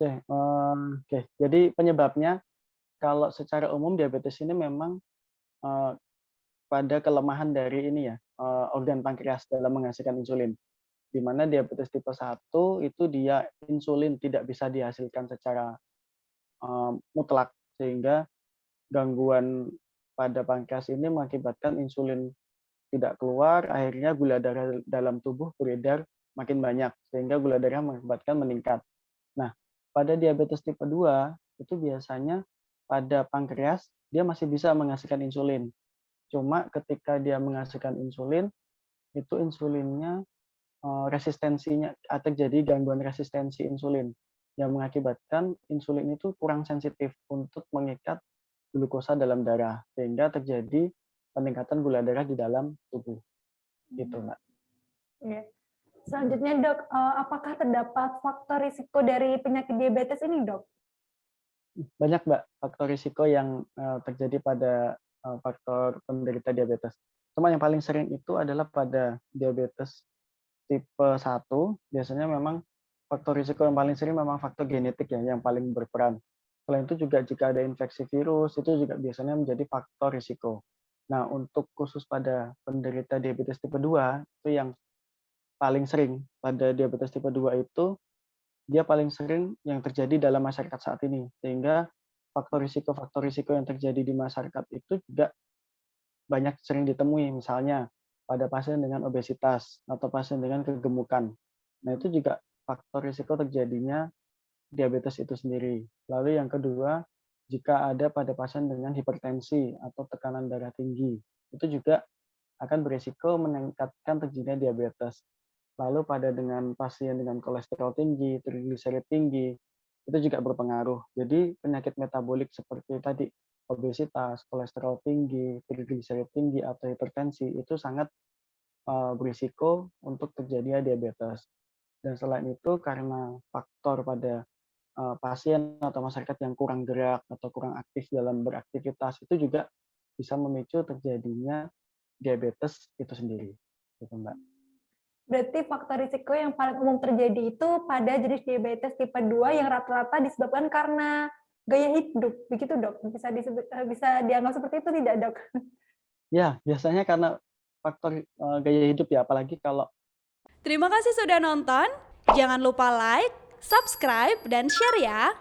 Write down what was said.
Oke. Jadi penyebabnya kalau secara umum diabetes ini memang, eee, pada kelemahan dari ini ya, organ pankreas dalam menghasilkan insulin. Di mana diabetes tipe 1 itu dia insulin tidak bisa dihasilkan secara, mutlak, sehingga gangguan pada pankreas ini mengakibatkan insulin tidak keluar, akhirnya gula darah dalam tubuh beredar makin banyak, sehingga gula darah mengakibatkan meningkat. Nah, pada diabetes tipe 2 itu biasanya pada pankreas dia masih bisa menghasilkan insulin. Cuma ketika dia menghasilkan insulin, itu insulinnya, resistensinya terjadi gangguan resistensi insulin, yang mengakibatkan insulin itu kurang sensitif untuk mengikat glukosa dalam darah, sehingga terjadi peningkatan gula darah di dalam tubuh, gitu, Mmm, Mbak. iya. Selanjutnya Dok, apakah terdapat faktor risiko dari penyakit diabetes ini Dok? Banyak, Mbak, faktor risiko yang, terjadi pada, faktor penderita diabetes. Cuma yang paling sering itu adalah pada diabetes tipe 1, biasanya memang faktor risiko yang paling sering memang faktor genetik ya, yang paling berperan. Selain itu juga jika ada infeksi virus, itu juga biasanya menjadi faktor risiko. Nah, untuk khusus pada penderita diabetes tipe 2, itu yang paling sering pada diabetes tipe 2 itu, dia paling sering yang terjadi dalam masyarakat saat ini. Sehingga faktor risiko yang terjadi di masyarakat itu juga banyak sering ditemui, misalnya pada pasien dengan obesitas atau pasien dengan kegemukan. Nah, itu juga faktor risiko terjadinya diabetes itu sendiri. Lalu yang kedua, jika ada pada pasien dengan hipertensi atau tekanan darah tinggi, itu juga akan berisiko meningkatkan terjadinya diabetes. Lalu pada dengan pasien dengan kolesterol tinggi, trigliserid tinggi, itu juga berpengaruh. Jadi penyakit metabolik seperti tadi, obesitas, kolesterol tinggi, trigliserid tinggi, atau hipertensi itu sangat, berisiko untuk terjadinya diabetes. Dan selain itu karena faktor pada, pasien atau masyarakat yang kurang gerak atau kurang aktif dalam beraktivitas, itu juga bisa memicu terjadinya diabetes itu sendiri, gitu, Mbak. Berarti faktor risiko yang paling umum terjadi itu pada jenis diabetes tipe 2 yang rata-rata disebabkan karena gaya hidup, begitu Dok? Bisa dianggap seperti itu tidak Dok? Ya, biasanya karena faktor, gaya hidup ya, apalagi kalau Terima kasih sudah nonton. Jangan lupa like, subscribe, dan share ya.